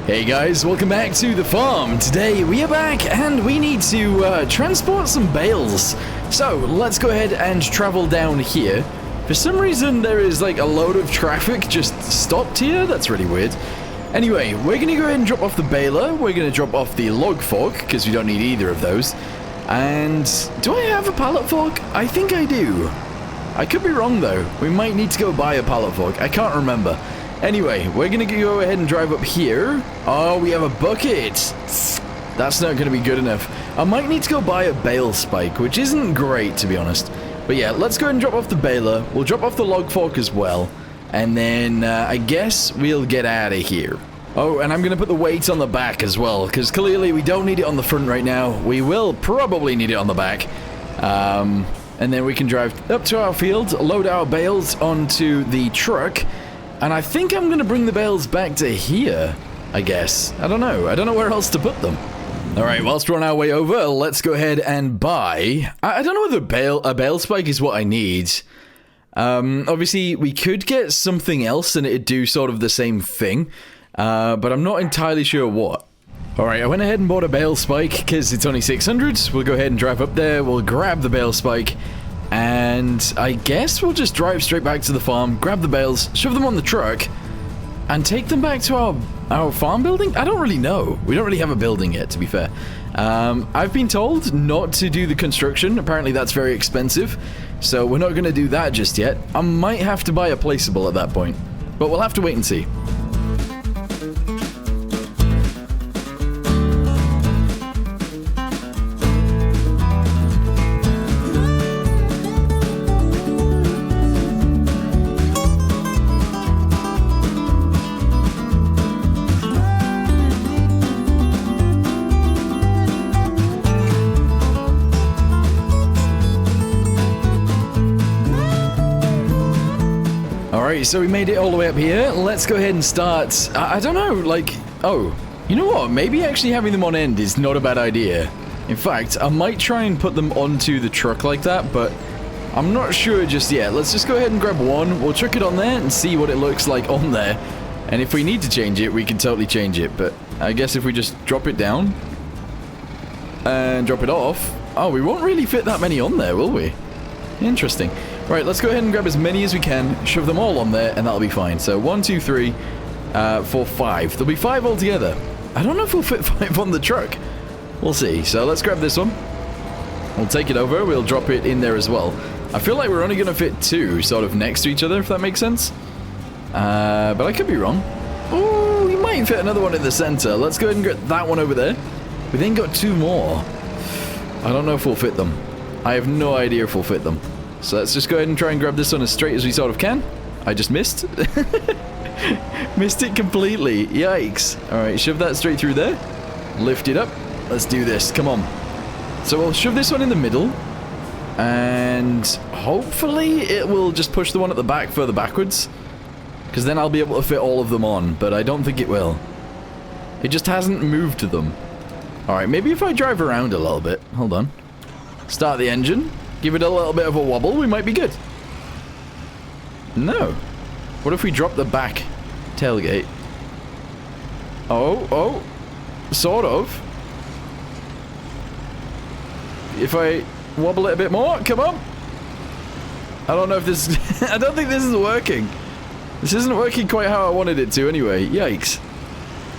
Hey guys, welcome back to the farm. Today we are back and we need to transport some bales. So let's go ahead and travel down here. For some reason there is like a load of traffic just stopped here. That's really weird. Anyway, we're going to go ahead and drop off the baler. We're going to drop off the log fork because we don't need either of those. And do I have a pallet fork? I think I do. I could be wrong though. We might need to go buy a pallet fork. I can't remember. Anyway, we're going to go ahead and drive up here. Oh, we have a bucket. That's not going to be good enough. I might need to go buy a bale spike, which isn't great to be honest. But yeah, let's go ahead and drop off the baler. We'll drop off the log fork as well. And then I guess we'll get out of here. Oh, and I'm going to put the weight on the back as well, because clearly we don't need it on the front right now. We will probably need it on the back. And then we can drive up to our field, load our bales onto the truck. And I think I'm going to bring the bales back to here, I guess. I don't know. I don't know where else to put them. All right, whilst we're on our way over, let's go ahead and buy... I don't know whether a bale spike is what I need. Obviously, we could get something else and it'd do sort of the same thing. But I'm not entirely sure what. All right, I went ahead and bought a bale spike because it's only 600. We'll go ahead and drive up there. We'll grab the bale spike. And I guess we'll just drive straight back to the farm, grab the bales, shove them on the truck, and take them back to our farm building? I don't really know. We don't really have a building yet, to be fair. I've been told not to do the construction. Apparently that's very expensive. So we're not going to do that just yet. I might have to buy a placeable at that point. But we'll have to wait and see. Alright, so we made it all the way up here. Let's go ahead and start. I don't know, like... Oh, you know what? Maybe actually having them on end is not a bad idea. In fact, I might try and put them onto the truck like that, but I'm not sure just yet. Let's just go ahead and grab one. We'll chuck it on there and see what it looks like on there. And if we need to change it, we can totally change it. But I guess if we just drop it down and drop it off... Oh, we won't really fit that many on there, will we? Interesting. Right, let's go ahead and grab as many as we can, shove them all on there, and that'll be fine. So 1, 2, 3, 4, 5. There'll be 5 altogether. I don't know if we'll fit 5 on the truck. We'll see. So let's grab this one. We'll take it over. We'll drop it in there as well. I feel like we're only going to fit 2 sort of next to each other, if that makes sense. But I could be wrong. Oh, we might fit another one in the center. Let's go ahead and get that one over there. We then got 2 more. I don't know if we'll fit them. I have no idea if we'll fit them. So let's just go ahead and try and grab this one as straight as we sort of can. I just missed. Missed it completely. Yikes. Alright, shove that straight through there. Lift it up. Let's do this. Come on. So we'll shove this one in the middle. And hopefully it will just push the one at the back further backwards. Because then I'll be able to fit all of them on. But I don't think it will. It just hasn't moved to them. Alright, maybe if I drive around a little bit. Hold on. Start the engine. Give it a little bit of a wobble, we might be good. No. What if we drop the back tailgate? Oh, sort of. If I wobble it a bit more, come on. I don't know if this... I don't think this is working. This isn't working quite how I wanted it to anyway. Yikes.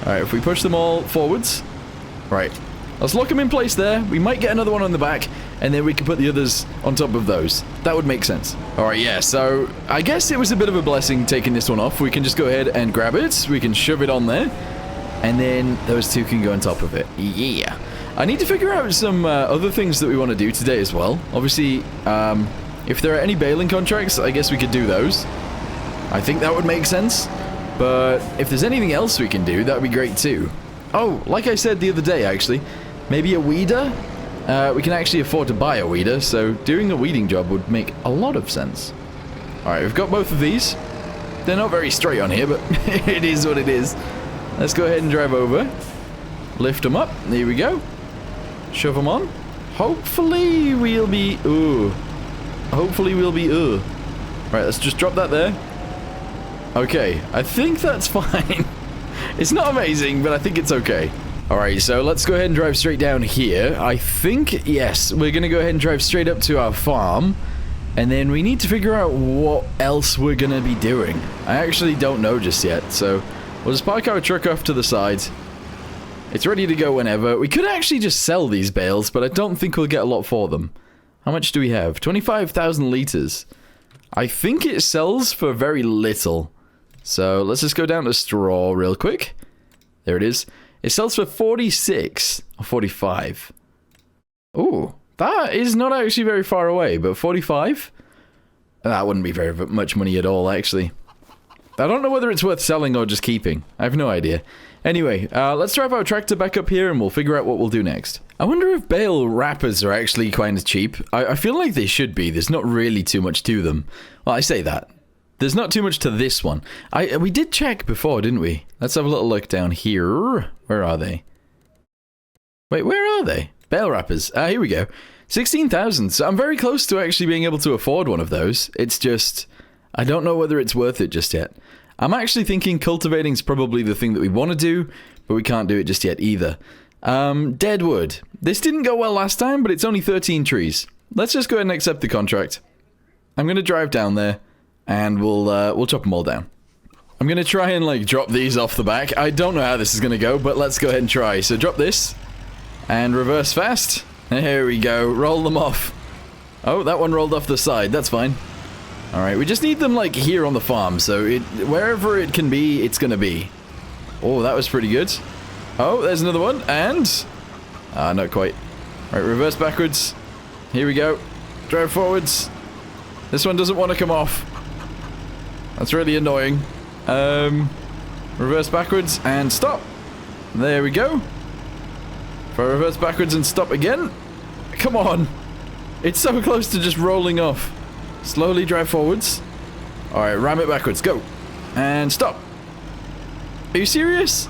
Alright, if we push them all forwards. Right. Let's lock them in place there. We might get another one on the back, and then we can put the others on top of those. That would make sense. Alright, yeah, so I guess it was a bit of a blessing taking this one off. We can just go ahead and grab it. We can shove it on there, and then those 2 can go on top of it. Yeah. I need to figure out some other things that we want to do today as well. Obviously, if there are any baling contracts, I guess we could do those. I think that would make sense. But if there's anything else we can do, that would be great too. Oh, like I said the other day, actually, maybe a weeder? We can actually afford to buy a weeder, so doing a weeding job would make a lot of sense. Alright, we've got both of these. They're not very straight on here, but it is what it is. Let's go ahead and drive over. Lift them up. There we go. Shove them on. Hopefully we'll be... Ooh. Hopefully we'll be... Ooh. Right, let's just drop that there. Okay, I think that's fine. It's not amazing, but I think it's okay. Alright, so let's go ahead and drive straight down here. I think, yes, we're going to go ahead and drive straight up to our farm. And then we need to figure out what else we're going to be doing. I actually don't know just yet, so we'll just park our truck off to the side. It's ready to go whenever. We could actually just sell these bales, but I don't think we'll get a lot for them. How much do we have? 25,000 liters. I think it sells for very little. So let's just go down to straw real quick. There it is. It sells for 46 or 45. Ooh. That is not actually very far away, but 45? That wouldn't be very much money at all, actually. I don't know whether it's worth selling or just keeping. I have no idea. Anyway, let's drive our tractor back up here and we'll figure out what we'll do next. I wonder if bale wrappers are actually kind of cheap. I feel like they should be. There's not really too much to them. Well, I say that. There's not too much to this one. We did check before, didn't we? Let's have a little look down here. Where are they? Wait, where are they? Bale wrappers. Here we go. 16,000. So I'm very close to actually being able to afford one of those. It's just, I don't know whether it's worth it just yet. I'm actually thinking cultivating is probably the thing that we want to do, but we can't do it just yet either. Dead wood. This didn't go well last time, but it's only 13 trees. Let's just go ahead and accept the contract. I'm going to drive down there, and we'll chop them all down. I'm going to try and, like, drop these off the back. I don't know how this is going to go, but let's go ahead and try. So drop this. And reverse fast. There we go. Roll them off. Oh, that one rolled off the side. That's fine. Alright, we just need them, like, here on the farm. So wherever it can be, it's gonna be. Oh, that was pretty good. Oh, there's another one. And... not quite. Alright, reverse backwards. Here we go. Drive forwards. This one doesn't want to come off. That's really annoying. Reverse backwards and stop. There we go. If I reverse backwards and stop again. Come on. It's so close to just rolling off. Slowly drive forwards. Alright, ram it backwards. Go. And stop. Are you serious?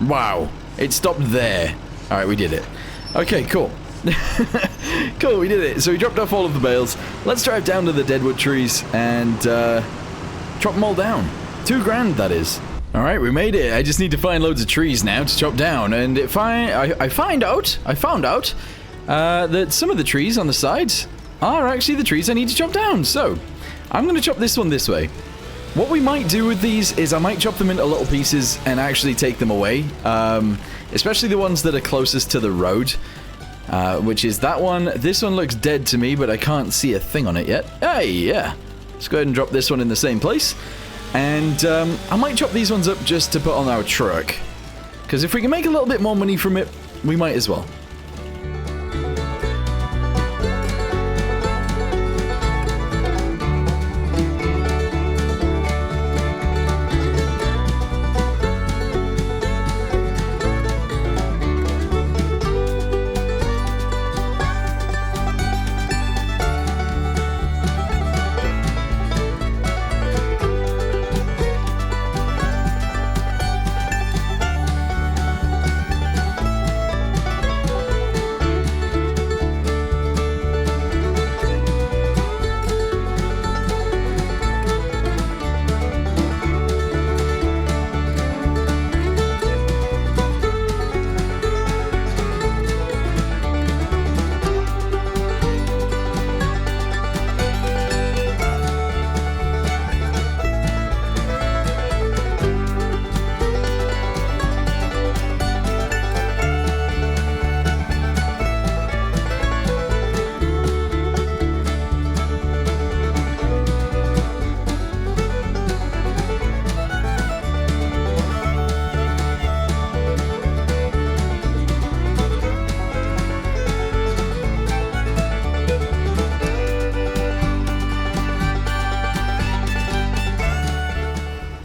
Wow. It stopped there. Alright, we did it. Okay, cool. Cool, we did it. So we dropped off all of the bales. Let's drive down to the deadwood trees and chop them all down. 2 grand, that is. Alright, we made it. I just need to find loads of trees now to chop down. And if I found out that some of the trees on the sides are actually the trees I need to chop down. So, I'm going to chop this one this way. What we might do with these is I might chop them into little pieces and actually take them away. Especially the ones that are closest to the road. Which is that one. This one looks dead to me, but I can't see a thing on it yet. Hey, yeah. Let's go ahead and drop this one in the same place. And I might chop these ones up just to put on our truck. Because if we can make a little bit more money from it, we might as well.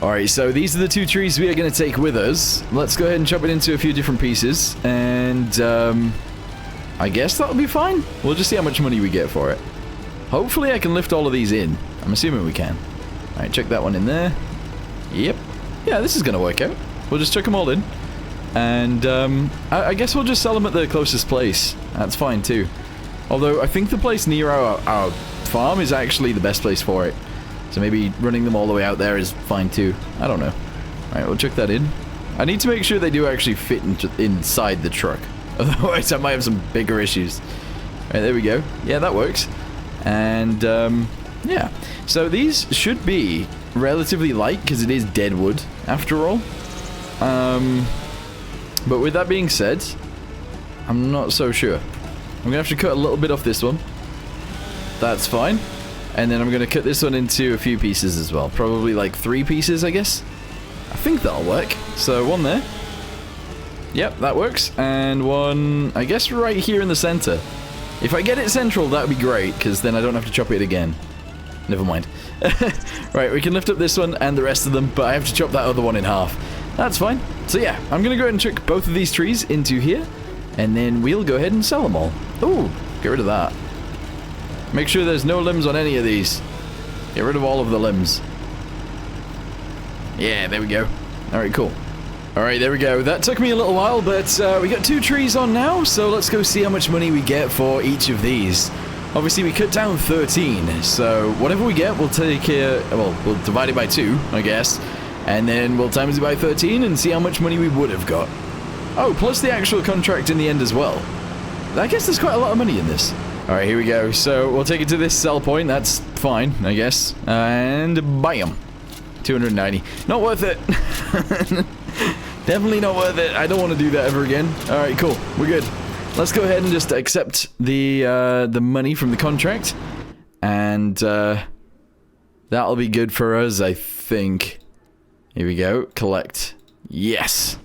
Alright, so these are the 2 trees we are going to take with us. Let's go ahead and chop it into a few different pieces. And, I guess that'll be fine. We'll just see how much money we get for it. Hopefully I can lift all of these in. I'm assuming we can. Alright, check that one in there. Yep. Yeah, this is going to work out. We'll just chuck them all in. And, I guess we'll just sell them at the closest place. That's fine, too. Although, I think the place near our farm is actually the best place for it. So maybe running them all the way out there is fine too. I don't know. Alright, we'll chuck that in. I need to make sure they do actually fit inside the truck. Otherwise, I might have some bigger issues. Right, there we go. Yeah, that works. And, yeah. So these should be relatively light, because it is dead wood, after all. But with that being said, I'm not so sure. I'm going to have to cut a little bit off this one. That's fine. And then I'm going to cut this one into a few pieces as well. Probably like 3 pieces, I guess. I think that'll work. So, one there. Yep, that works. And one, I guess, right here in the center. If I get it central, that would be great, because then I don't have to chop it again. Never mind. Right, we can lift up this one and the rest of them, but I have to chop that other one in half. That's fine. So yeah, I'm going to go ahead and chuck both of these trees into here, and then we'll go ahead and sell them all. Ooh, get rid of that. Make sure there's no limbs on any of these. Get rid of all of the limbs. Yeah, there we go. Alright, cool. Alright, there we go. That took me a little while, but we got 2 trees on now, so let's go see how much money we get for each of these. Obviously, we cut down 13, so whatever we get, we'll take well, we'll divide it by 2, I guess, and then we'll times it by 13 and see how much money we would have got. Oh, plus the actual contract in the end as well. I guess there's quite a lot of money in this. Alright, here we go. So, we'll take it to this sell point. That's fine, I guess. And bam. 290. Not worth it. Definitely not worth it. I don't want to do that ever again. Alright, cool. We're good. Let's go ahead and just accept the money from the contract. And that'll be good for us, I think. Here we go. Collect. Yes.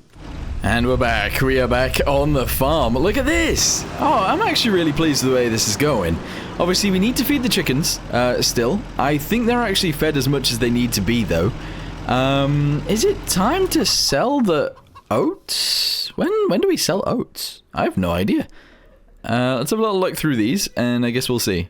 And we're back. We are back on the farm. Look at this. Oh, I'm actually really pleased with the way this is going. Obviously, we need to feed the chickens still. I think they're actually fed as much as they need to be, though. Is it time to sell the oats? When do we sell oats? I have no idea. Let's have a little look through these, and I guess we'll see.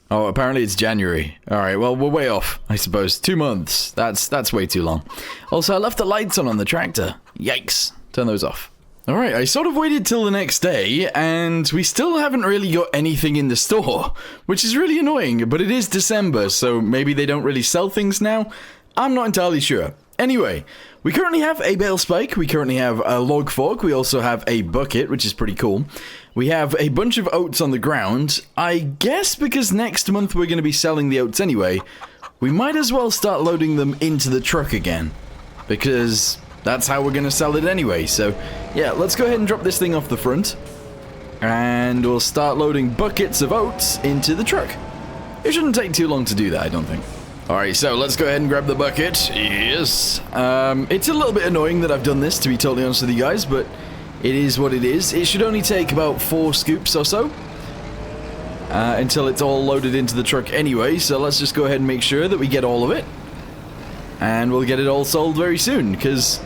Oh, apparently it's January. Alright, well, we're way off, I suppose. 2 months. That's way too long. Also, I left the lights on the tractor. Yikes. Turn those off. Alright, I sort of waited till the next day, and we still haven't really got anything in the store, which is really annoying, but it is December, so maybe they don't really sell things now? I'm not entirely sure. Anyway, we currently have a bale spike, we currently have a log fork, we also have a bucket, which is pretty cool. We have a bunch of oats on the ground. I guess because next month we're going to be selling the oats anyway, we might as well start loading them into the truck again. Because that's how we're going to sell it anyway. So, yeah, let's go ahead and drop this thing off the front. And we'll start loading buckets of oats into the truck. It shouldn't take too long to do that, I don't think. Alright, so let's go ahead and grab the bucket. Yes. It's a little bit annoying that I've done this, to be totally honest with you guys, but it is what it is. It should only take about 4 scoops or so until it's all loaded into the truck anyway, so let's just go ahead and make sure that we get all of it. And we'll get it all sold very soon, because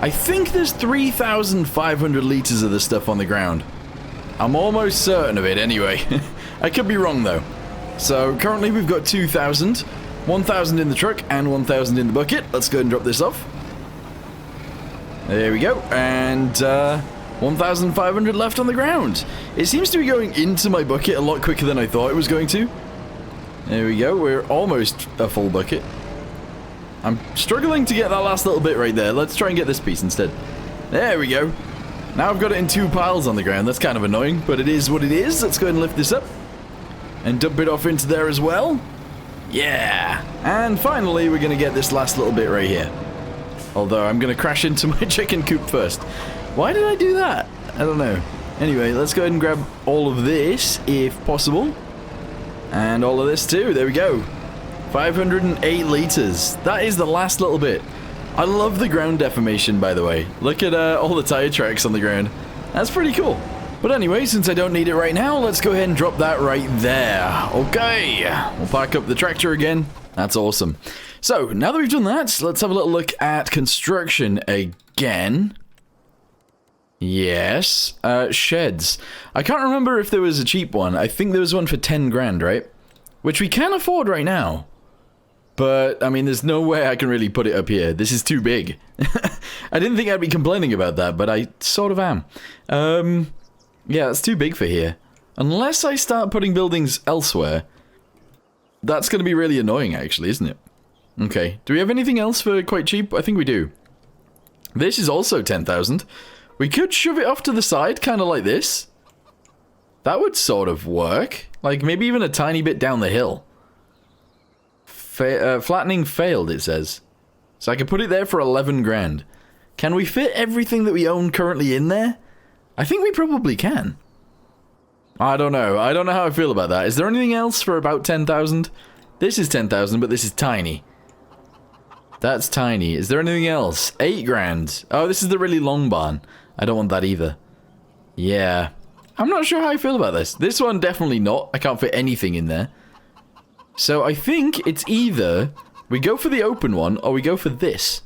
I think there's 3,500 litres of this stuff on the ground. I'm almost certain of it anyway. I could be wrong though. So currently we've got 2,000, 1,000 in the truck and 1,000 in the bucket. Let's go ahead and drop this off. There we go, and 1,500 left on the ground. It seems to be going into my bucket a lot quicker than I thought it was going to. There we go, we're almost a full bucket. I'm struggling to get that last little bit right there. Let's try and get this piece instead. There we go. Now I've got it in 2 piles on the ground. That's kind of annoying, but it is what it is. Let's go ahead and lift this up and dump it off into there as well. Yeah, and finally we're going to get this last little bit right here. Although I'm going to crash into my chicken coop first. Why did I do that? I don't know. Anyway, let's go ahead and grab all of this, if possible. And all of this too. There we go. 508 litres. That is the last little bit. I love the ground deformation, by the way. Look at all the tire tracks on the ground. That's pretty cool. But anyway, since I don't need it right now, let's go ahead and drop that right there. Okay. We'll park up the tractor again. That's awesome. So, now that we've done that, let's have a little look at construction again. Yes. Sheds. I can't remember if there was a cheap one. I think there was one for 10 grand, right? Which we can afford right now. But, I mean, there's no way I can really put it up here. This is too big. I didn't think I'd be complaining about that, but I sort of am. Yeah, it's too big for here. Unless I start putting buildings elsewhere. That's going to be really annoying, actually, isn't it? Okay. Do we have anything else for quite cheap? I think we do. This is also 10,000. We could shove it off to the side, kind of like this. That would sort of work. Like, maybe even a tiny bit down the hill. Flattening failed, it says. So I could put it there for 11 grand. Can we fit everything that we own currently in there? I think we probably can. I don't know. I don't know how I feel about that. Is there anything else for about 10,000? This is 10,000, but this is tiny. That's tiny. Is there anything else? 8 grand. Oh, this is the really long barn. I don't want that either. Yeah. I'm not sure how I feel about this. This one, definitely not. I can't fit anything in there. So I think it's either we go for the open one or we go for this.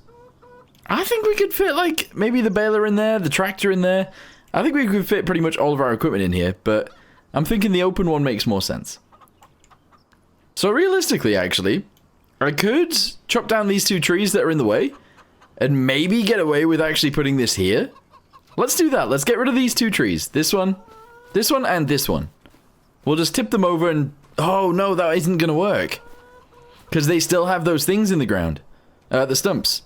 I think we could fit, like, maybe the baler in there, the tractor in there. I think we could fit pretty much all of our equipment in here, but I'm thinking the open one makes more sense. So realistically, actually, I could chop down these 2 trees that are in the way and maybe get away with actually putting this here. Let's do that. Let's get rid of these 2 trees. This one, and this one. We'll just tip them over and... Oh, no, that isn't going to work. Because they still have those things in the ground. The stumps.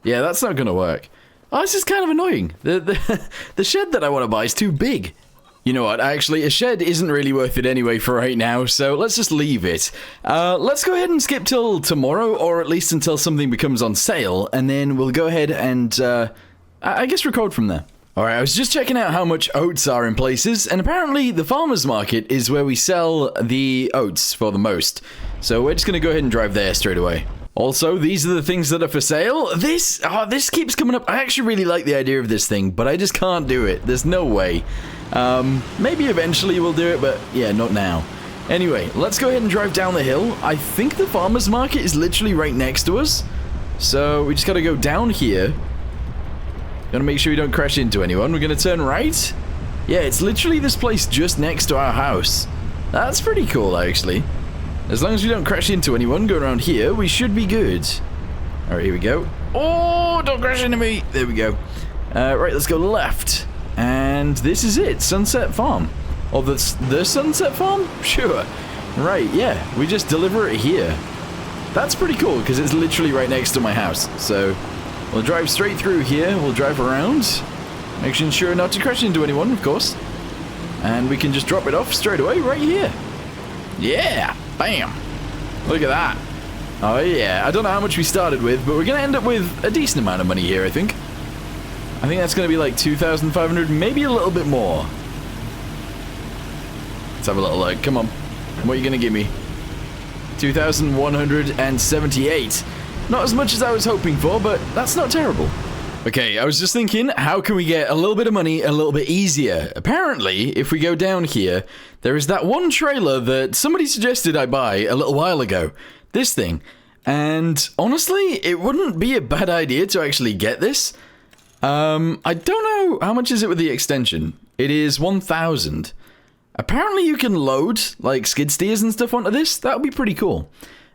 Yeah, that's not going to work. Oh, this is kind of annoying. The shed that I want to buy is too big. You know what, actually, a shed isn't really worth it anyway for right now, so let's just leave it. Let's go ahead and skip till tomorrow, or at least until something becomes on sale, and then we'll go ahead and, I guess record from there. Alright, I was just checking out how much oats are in places, and apparently the farmer's market is where we sell the oats for the most. So we're just going to go ahead and drive there straight away. Also, these are the things that are for sale. This keeps coming up. I actually really like the idea of this thing, but I just can't do it. There's no way. Maybe eventually we'll do it, but yeah, not now. Anyway, let's go ahead and drive down the hill. I think the farmer's market is literally right next to us. So we just got to go down here. Gotta make sure we don't crash into anyone. We're gonna turn right. Yeah, it's literally this place just next to our house. That's pretty cool, actually. As long as we don't crash into anyone going around here, we should be good. Alright, here we go. Oh, don't crash into me. There we go. Right, let's go left. And this is it, Sunset Farm. Or the Sunset Farm? Sure. Right, yeah, we just deliver it here. That's pretty cool, because it's literally right next to my house. So... we'll drive straight through here, we'll drive around, making sure not to crash into anyone, of course. And we can just drop it off straight away right here. Yeah, bam. Look at that. Oh yeah, I don't know how much we started with, but we're going to end up with a decent amount of money here, I think. I think that's going to be like 2,500, maybe a little bit more. Let's have a little look, come on. What are you going to give me? 2,178. Not as much as I was hoping for, but that's not terrible. Okay, I was just thinking, how can we get a little bit of money a little bit easier? Apparently, if we go down here, there is that one trailer that somebody suggested I buy a little while ago. This thing. And honestly, it wouldn't be a bad idea to actually get this. I don't know, how much is it with the extension? It is 1,000. Apparently you can load, like, skid steers and stuff onto this. That would be pretty cool.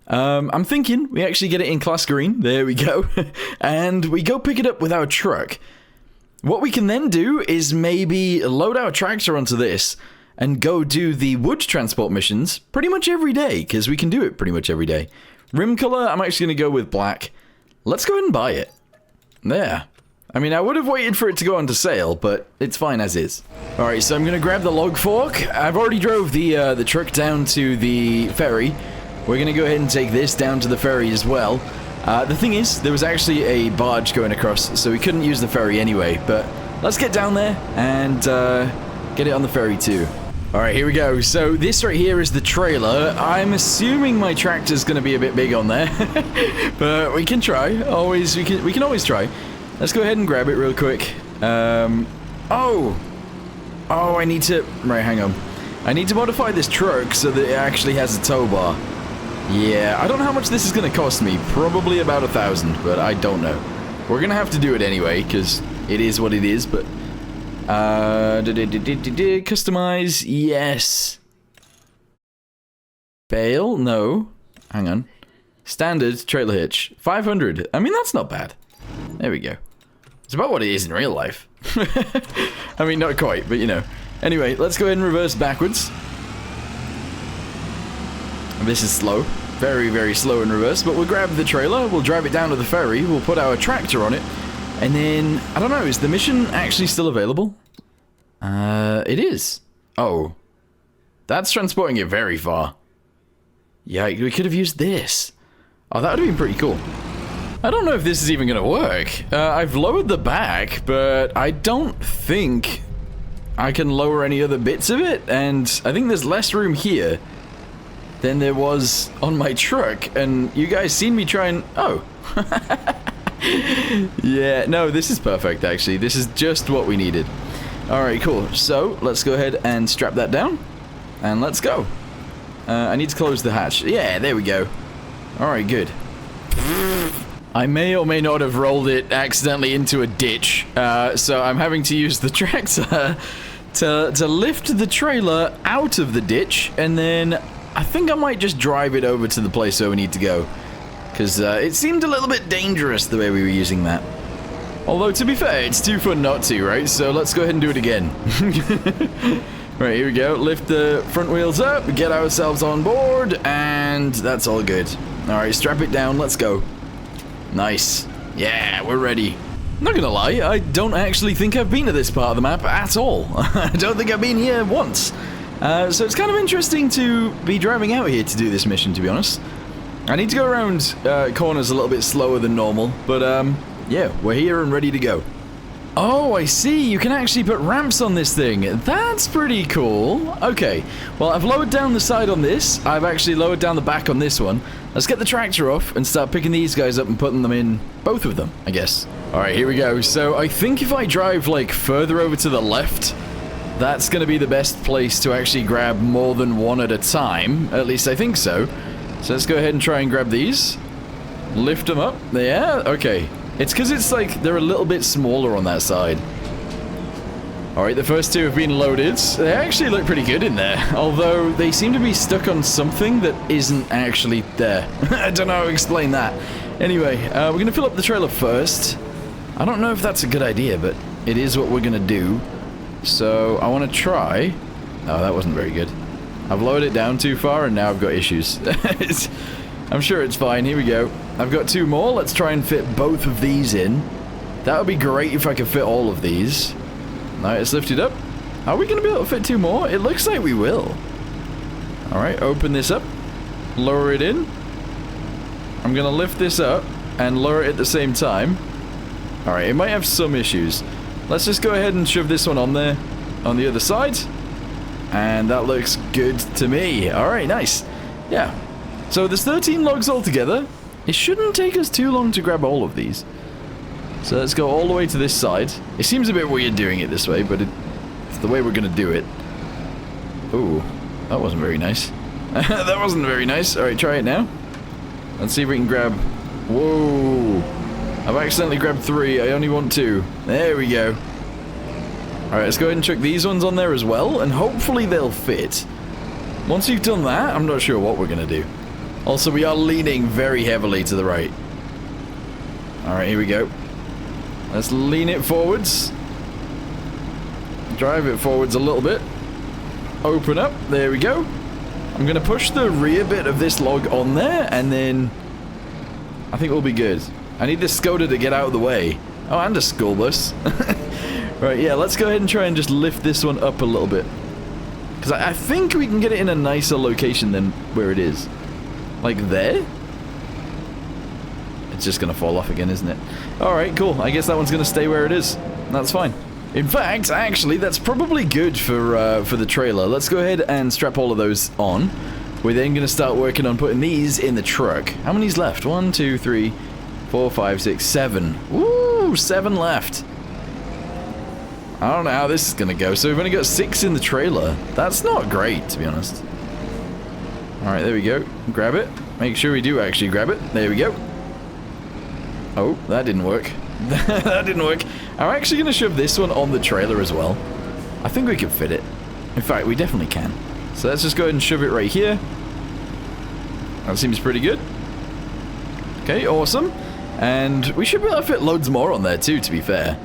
I'm thinking we actually get it in class green. There we go. And we go pick it up with our truck. What we can then do is maybe load our tractor onto this and go do the wood transport missions pretty much every day, because we can do it pretty much every day. Rim color, I'm actually going to go with black. Let's go ahead and buy it. There. I mean, I would have waited for it to go onto sale, but it's fine as is. Alright, so I'm going to grab the log fork. I've already drove the truck down to the ferry. We're going to go ahead and take this down to the ferry as well. The thing is, there was actually a barge going across, so we couldn't use the ferry anyway. But let's get down there and get it on the ferry too. Alright, here we go. So this right here is the trailer. I'm assuming my tractor's going to be a bit big on there. But we can try. We can always try. Let's go ahead and grab it real quick. Oh, I need to... Right, hang on. I need to modify this truck so that it actually has a tow bar. Yeah, I don't know how much this is going to cost me. Probably about 1,000, but I don't know. We're going to have to do it anyway, because it is what it is, but... Customize, yes. Bale, no. Hang on. Standard trailer hitch, 500. I mean, that's not bad. There we go. It's about what it is in real life. I mean, not quite, but you know. Anyway, let's go ahead and reverse backwards. This is slow. Very, very slow in reverse, but we'll grab the trailer, we'll drive it down to the ferry, we'll put our tractor on it, And then, I don't know, is the mission actually still available? It is. Oh. That's transporting it very far. Yeah, we could have used this. Oh, that would have been pretty cool. I don't know if this is even going to work. I've lowered the back, but I don't think I can lower any other bits of it. And I think there's less room here than there was on my truck. And you guys seen me try and... Oh. Yeah, no, this is perfect, actually. This is just what we needed. Alright, cool. So, let's go ahead and strap that down. And let's go. I need to close the hatch. Yeah, there we go. Alright, good. I may or may not have rolled it accidentally into a ditch, so I'm having to use the tractor to lift the trailer out of the ditch, and then I think I might just drive it over to the place where we need to go, because it seemed a little bit dangerous the way we were using that. Although, to be fair, it's too fun not to, right? So let's go ahead and do it again. Right, here we go. Lift the front wheels up, get ourselves on board, and that's all good. Alright, strap it down, let's go. Nice. Yeah, we're ready. Not gonna lie, I don't actually think I've been to this part of the map at all. I don't think I've been here once. So it's kind of interesting to be driving out here to do this mission, to be honest. I need to go around corners a little bit slower than normal, but yeah, we're here and ready to go. Oh, I see. You can actually put ramps on this thing. That's pretty cool. Okay. Well, I've lowered down the side on this. I've actually lowered down the back on this one. Let's get the tractor off and start picking these guys up and putting them in. Both of them, I guess. Alright, here we go. So, I think if I drive, like, further over to the left, that's going to be the best place to actually grab more than one at a time. At least I think so. So, let's go ahead and try and grab these. Lift them up. Yeah, okay. It's because it's like, they're a little bit smaller on that side. Alright, the first two have been loaded. They actually look pretty good in there. Although, they seem to be stuck on something that isn't actually there. I don't know how to explain that. Anyway, we're going to fill up the trailer first. I don't know if that's a good idea, but it is what we're going to do. So, I want to try... Oh, that wasn't very good. I've lowered it down too far, and now I've got issues. I'm sure it's fine. Here we go. I've got two more. Let's try and fit both of these in. That would be great if I could fit all of these. Alright, it's lifted up. Are we going to be able to fit two more? It looks like we will. Alright, open this up. Lower it in. I'm going to lift this up and lower it at the same time. Alright, it might have some issues. Let's just go ahead and shove this one on there. On the other side. And that looks good to me. Alright, nice. Yeah. So there's 13 logs altogether. It shouldn't take us too long to grab all of these. So let's go all the way to this side. It seems a bit weird doing it this way, but it's the way we're going to do it. Ooh, that wasn't very nice. That wasn't very nice. Alright, try it now. Let's see if we can grab... Whoa! I've accidentally grabbed 3. I only want 2. There we go. Alright, let's go ahead and chuck these ones on there as well, and hopefully they'll fit. Once you've done that, I'm not sure what we're going to do. Also, we are leaning very heavily to the right. Alright, here we go. Let's lean it forwards. Drive it forwards a little bit. Open up. There we go. I'm going to push the rear bit of this log on there, and then I think we'll be good. I need this Skoda to get out of the way. Oh, and a school bus. Right, yeah, let's go ahead and try and just lift this one up a little bit. Because I think we can get it in a nicer location than where it is. Like there? It's just going to fall off again, isn't it? Alright, cool. I guess that one's going to stay where it is. That's fine. In fact, actually, that's probably good for the trailer. Let's go ahead and strap all of those on. We're then going to start working on putting these in the truck. How many's left? 1, 2, 3, 4, 5, 6, 7. Woo! 7 left. I don't know how this is going to go. So we've only got 6 in the trailer. That's not great, to be honest. Alright, there we go. Grab it. Make sure we do actually grab it. There we go. Oh, that didn't work. That didn't work. I'm actually going to shove this one on the trailer as well. I think we can fit it. In fact, we definitely can. So let's just go ahead and shove it right here. That seems pretty good. Okay, awesome. And we should be able to fit loads more on there too, to be fair.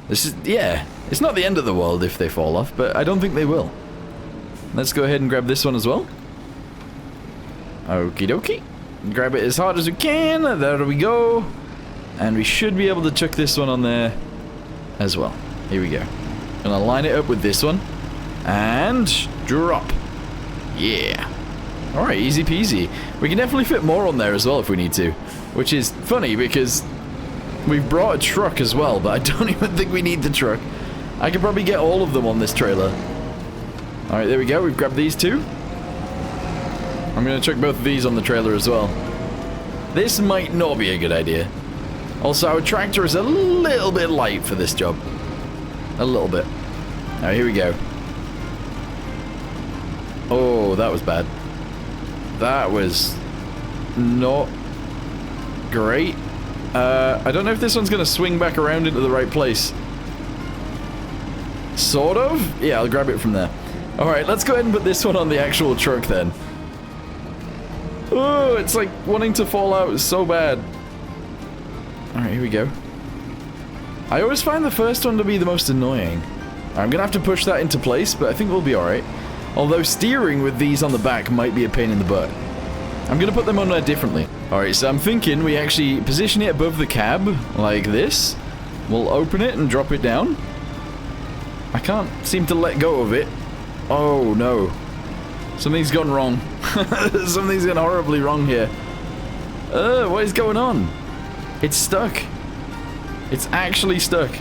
This is, yeah, it's not the end of the world if they fall off, but I don't think they will. Let's go ahead and grab this one as well. Okie dokie. Grab it as hard as we can. There we go. And we should be able to chuck this one on there as well. Here we go. Gonna line it up with this one. And drop. Yeah. Alright, easy peasy. We can definitely fit more on there as well if we need to. Which is funny because we've brought a truck as well, but I don't even think we need the truck. I could probably get all of them on this trailer. Alright, there we go. We've grabbed these two. I'm gonna chuck both of these on the trailer as well. This might not be a good idea. Also, our tractor is a little bit light for this job. A little bit. Alright, here we go. Oh, that was bad. That was not great. I don't know if this one's gonna swing back around into the right place. Sort of? Yeah, I'll grab it from there. Alright, let's go ahead and put this one on the actual truck then. Oh, it's like wanting to fall out so bad. Alright, here we go. I always find the first one to be the most annoying. I'm gonna have to push that into place, but I think we'll be alright. Although steering with these on the back might be a pain in the butt. I'm gonna put them on there differently. Alright, so I'm thinking we actually position it above the cab, like this. We'll open it and drop it down. I can't seem to let go of it. Oh no. Something's gone wrong. Something's gone horribly wrong here. What is going on? It's stuck. It's actually stuck.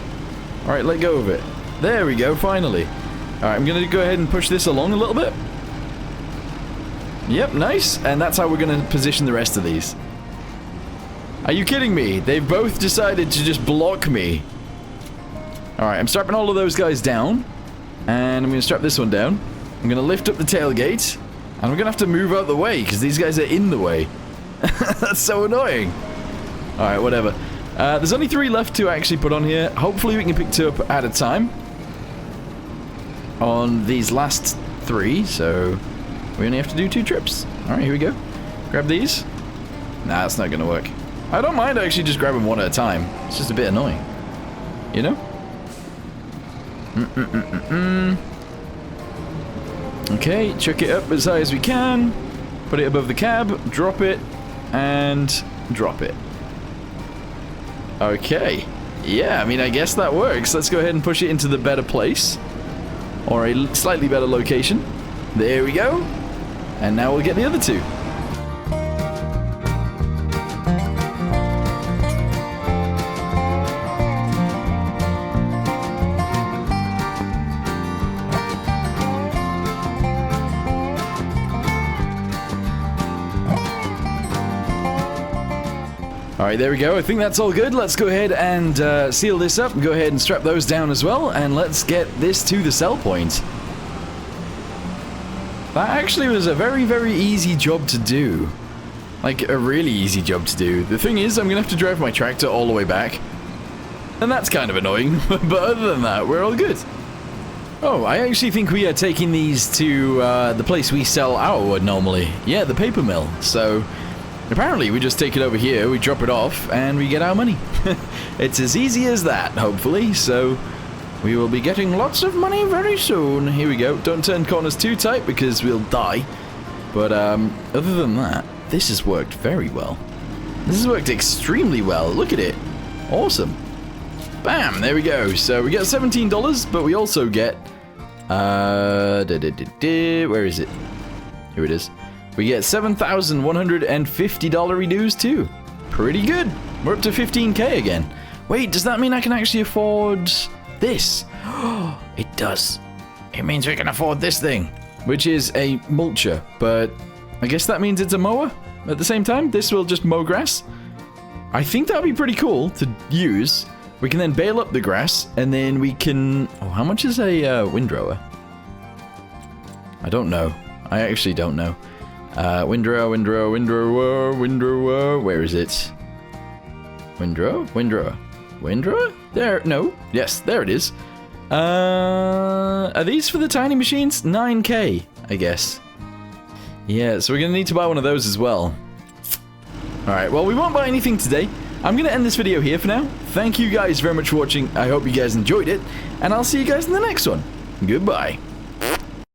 Alright, let go of it. There we go, finally. Alright, I'm gonna go ahead and push this along a little bit. Yep, nice. And that's how we're gonna position the rest of these. Are you kidding me? They've both decided to just block me. Alright, I'm strapping all of those guys down. And I'm gonna strap this one down. I'm gonna lift up the tailgate. And I'm gonna have to move out the way, because these guys are in the way. That's so annoying. Alright, whatever. There's only 3 left to actually put on here. Hopefully we can pick 2 up at a time. On these last 3, so we only have to do 2 trips. Alright, here we go. Grab these. Nah, that's not gonna work. I don't mind actually just grabbing one at a time. It's just a bit annoying. You know? Okay, chuck it up as high as we can. Put it above the cab, drop it, and drop it. Okay. Yeah, I mean, I guess that works. Let's go ahead and push it into the better place. Or a slightly better location. There we go. And now we'll get the other 2. Alright, there we go. I think that's all good. Let's go ahead and seal this up. Go ahead and strap those down as well. And let's get this to the sell point. That actually was a very, very easy job to do. Like, a really easy job to do. The thing is, I'm going to have to drive my tractor all the way back. And that's kind of annoying. But other than that, we're all good. Oh, I actually think we are taking these to the place we sell our wood normally. Yeah, the paper mill. So apparently we just take it over here, we drop it off, and we get our money. It's as easy as that, hopefully. So we will be getting lots of money very soon. Here we go. Don't turn corners too tight because we'll die. But other than that, this has worked very well. This has worked extremely well. Look at it. Awesome. Bam, there we go. So we get $17, but we also get where is it? Here it is. We get $7,150 dues too. Pretty good. We're up to 15k again. Wait, does that mean I can actually afford this? It does. It means we can afford this thing, which is a mulcher, but I guess that means it's a mower at the same time. This will just mow grass. I think that would be pretty cool to use. We can then bale up the grass, and then we can... Oh, how much is a windrower? I don't know. I actually don't know. Windrower. Where is it? Windrower? There, no. Yes, there it is. Are these for the tiny machines? 9k, I guess. Yeah, so we're gonna need to buy one of those as well. Alright, well, we won't buy anything today. I'm gonna end this video here for now. Thank you guys very much for watching. I hope you guys enjoyed it, and I'll see you guys in the next one. Goodbye.